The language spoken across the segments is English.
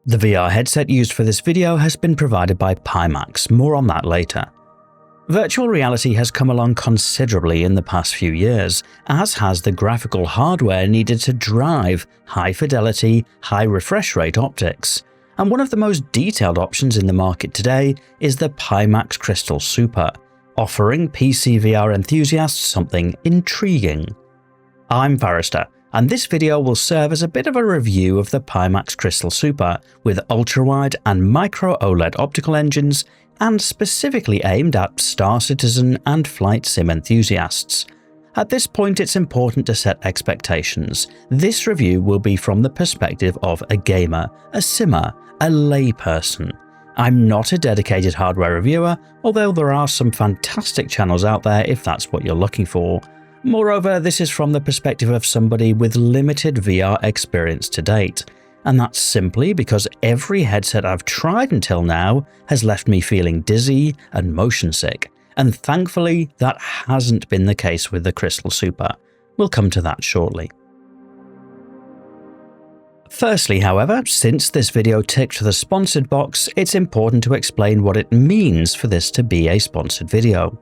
The VR headset used for this video has been provided by Pimax, more on that later. Virtual reality has come along considerably in the past few years, as has the graphical hardware needed to drive high-fidelity, high-refresh rate optics. And one of the most detailed options in the market today is the Pimax Crystal Super, offering PC VR enthusiasts something intriguing. I'm Forrester, and this video will serve as a bit of a review of the Pimax Crystal Super with ultrawide and micro-OLED optical engines, and specifically aimed at Star Citizen and flight sim enthusiasts. At this point, it's important to set expectations. This review will be from the perspective of a gamer, a simmer, a layperson. I'm not a dedicated hardware reviewer, although there are some fantastic channels out there if that's what you're looking for. Moreover, this is from the perspective of somebody with limited VR experience to date, and that's simply because every headset I've tried until now has left me feeling dizzy and motion sick, and thankfully that hasn't been the case with the Crystal Super. We'll come to that shortly. Firstly, however, since this video ticked the sponsored box, it's important to explain what it means for this to be a sponsored video.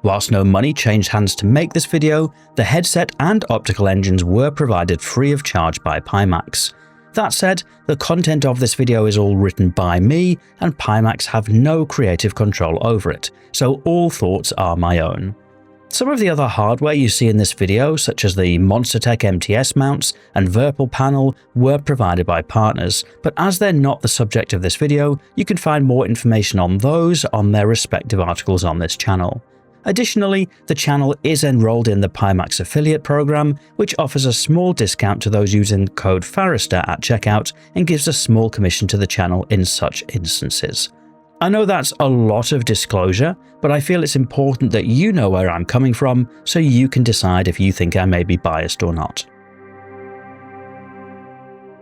Whilst no money changed hands to make this video, the headset and optical engines were provided free of charge by Pimax. That said, the content of this video is all written by me, and Pimax have no creative control over it, so all thoughts are my own. Some of the other hardware you see in this video, such as the MonsterTech MTS mounts and Virpil panel, were provided by partners, but as they're not the subject of this video, you can find more information on those on their respective articles on this channel. Additionally, the channel is enrolled in the Pimax affiliate program, which offers a small discount to those using code Forrester at checkout and gives a small commission to the channel in such instances. I know that's a lot of disclosure, but I feel it's important that you know where I'm coming from so you can decide if you think I may be biased or not.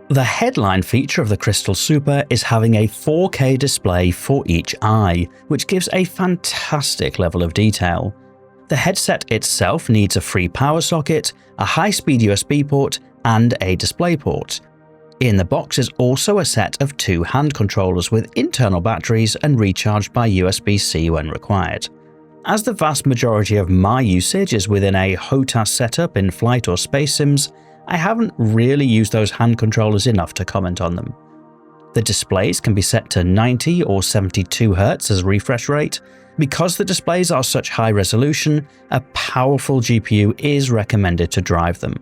The headline feature of the Crystal Super is having a 4K display for each eye, which gives a fantastic level of detail. The headset itself needs a free power socket, a high-speed USB port, and a DisplayPort. In the box is also a set of 2 hand controllers with internal batteries and recharged by USB-C when required. As the vast majority of my usage is within a HOTAS setup in flight or space sims, I haven't really used those hand controllers enough to comment on them. The displays can be set to 90 or 72 Hz as refresh rate. Because the displays are such high resolution, a powerful GPU is recommended to drive them.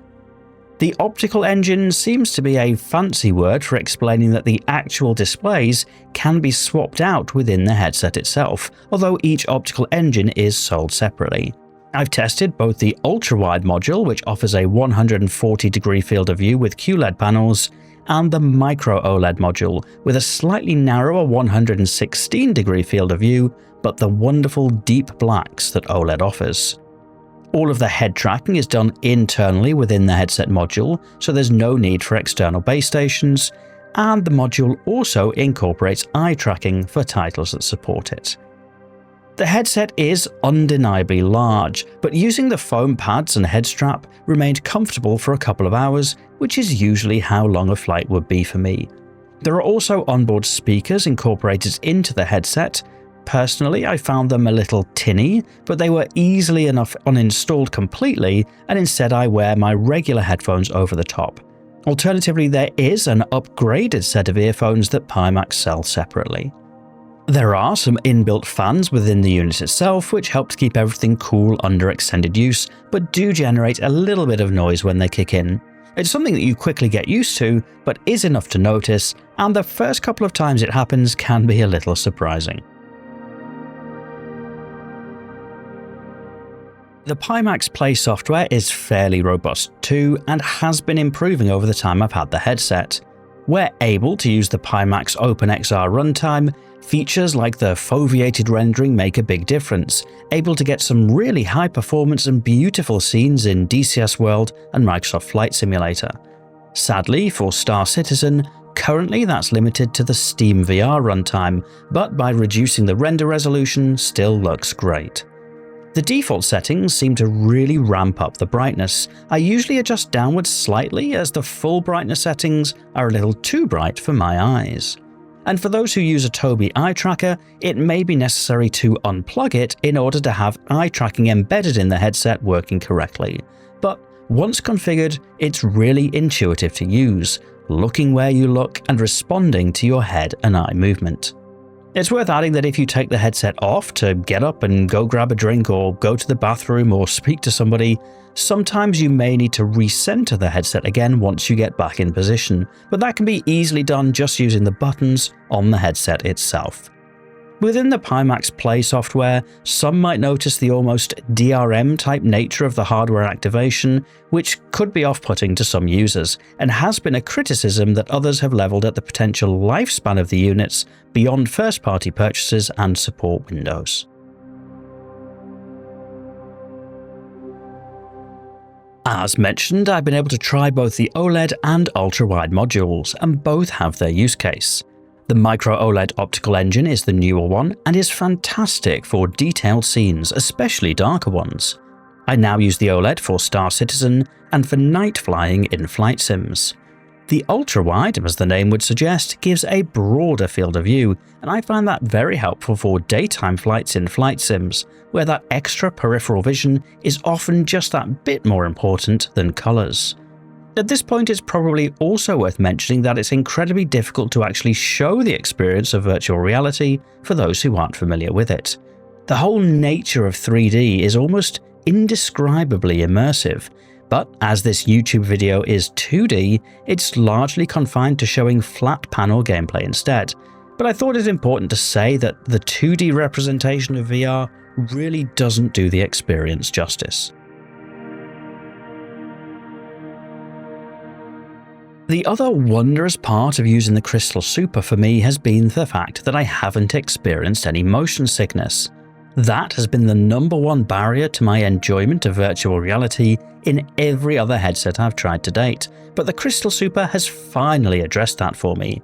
The optical engine seems to be a fancy word for explaining that the actual displays can be swapped out within the headset itself, although each optical engine is sold separately. I've tested both the Ultrawide module, which offers a 140-degree field of view with QLED panels, and the micro-OLED module with a slightly narrower 116-degree field of view, but the wonderful deep blacks that OLED offers. All of the head tracking is done internally within the headset module, so there's no need for external base stations, and the module also incorporates eye tracking for titles that support it. The headset is undeniably large, but using the foam pads and head strap remained comfortable for a couple of hours, which is usually how long a flight would be for me. There are also onboard speakers incorporated into the headset. Personally, I found them a little tinny, but they were easily enough uninstalled completely, and instead I wear my regular headphones over the top. Alternatively, there is an upgraded set of earphones that Pimax sell separately. There are some inbuilt fans within the unit itself, which help to keep everything cool under extended use, but do generate a little bit of noise when they kick in. It's something that you quickly get used to, but is enough to notice, and the first couple of times it happens can be a little surprising. The Pimax Play software is fairly robust too, and has been improving over the time I've had the headset. We're able to use the Pimax OpenXR runtime. Features like the foveated rendering make a big difference, able to get some really high performance and beautiful scenes in DCS World and Microsoft Flight Simulator. Sadly for Star Citizen, currently that's limited to the Steam VR runtime, but by reducing the render resolution still looks great. The default settings seem to really ramp up the brightness. I usually adjust downwards slightly as the full brightness settings are a little too bright for my eyes. And for those who use a Tobii eye tracker, it may be necessary to unplug it in order to have eye tracking embedded in the headset working correctly. But once configured, it's really intuitive to use, looking where you look and responding to your head and eye movement. It's worth adding that if you take the headset off to get up and go grab a drink or go to the bathroom or speak to somebody, sometimes you may need to recenter the headset again once you get back in position, but that can be easily done just using the buttons on the headset itself. Within the Pimax Play software, some might notice the almost DRM-type nature of the hardware activation, which could be off-putting to some users, and has been a criticism that others have leveled at the potential lifespan of the units beyond first-party purchases and support windows. As mentioned, I've been able to try both the OLED and ultra-wide modules, and both have their use case. The micro-OLED optical engine is the newer one and is fantastic for detailed scenes, especially darker ones. I now use the OLED for Star Citizen and for night flying in flight sims. The ultra-wide, as the name would suggest, gives a broader field of view, and I find that very helpful for daytime flights in flight sims, where that extra peripheral vision is often just that bit more important than colours. At this point, it's probably also worth mentioning that it's incredibly difficult to actually show the experience of virtual reality for those who aren't familiar with it. The whole nature of 3D is almost indescribably immersive, but as this YouTube video is 2D, it's largely confined to showing flat panel gameplay instead. But I thought it important to say that the 2D representation of VR really doesn't do the experience justice. The other wondrous part of using the Crystal Super for me has been the fact that I haven't experienced any motion sickness. That has been the #1 barrier to my enjoyment of virtual reality in every other headset I've tried to date, but the Crystal Super has finally addressed that for me.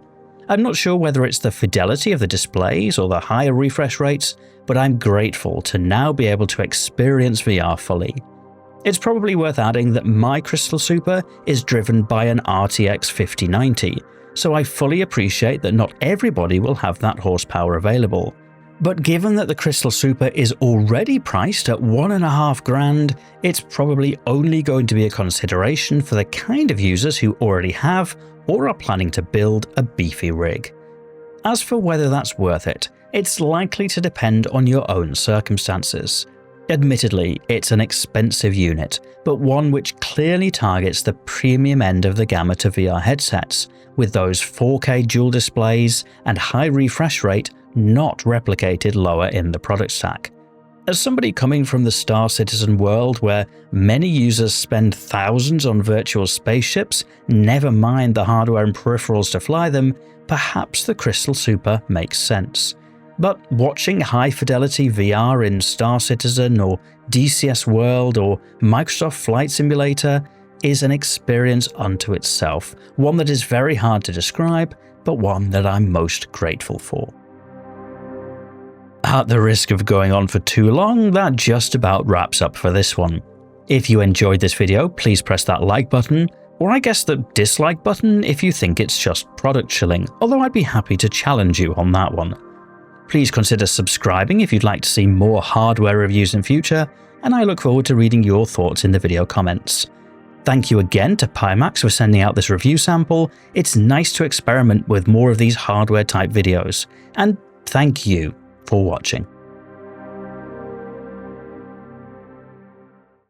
I'm not sure whether it's the fidelity of the displays or the higher refresh rates, but I'm grateful to now be able to experience VR fully. It's probably worth adding that my Crystal Super is driven by an RTX 5090, so I fully appreciate that not everybody will have that horsepower available. But given that the Crystal Super is already priced at $1.5 grand, it's probably only going to be a consideration for the kind of users who already have or are planning to build a beefy rig. As for whether that's worth it, it's likely to depend on your own circumstances. Admittedly, it's an expensive unit, but one which clearly targets the premium end of the gamut of VR headsets, with those 4K dual displays and high refresh rate not replicated lower in the product stack. As somebody coming from the Star Citizen world where many users spend thousands on virtual spaceships, never mind the hardware and peripherals to fly them, perhaps the Crystal Super makes sense. But watching high-fidelity VR in Star Citizen or DCS World or Microsoft Flight Simulator is an experience unto itself, one that is very hard to describe, but one that I'm most grateful for. At the risk of going on for too long, that just about wraps up for this one. If you enjoyed this video, please press that like button, or I guess the dislike button if you think it's just product shilling, although I'd be happy to challenge you on that one. Please consider subscribing if you'd like to see more hardware reviews in future, and I look forward to reading your thoughts in the video comments. Thank you again to Pimax for sending out this review sample. It's nice to experiment with more of these hardware type videos, and thank you for watching.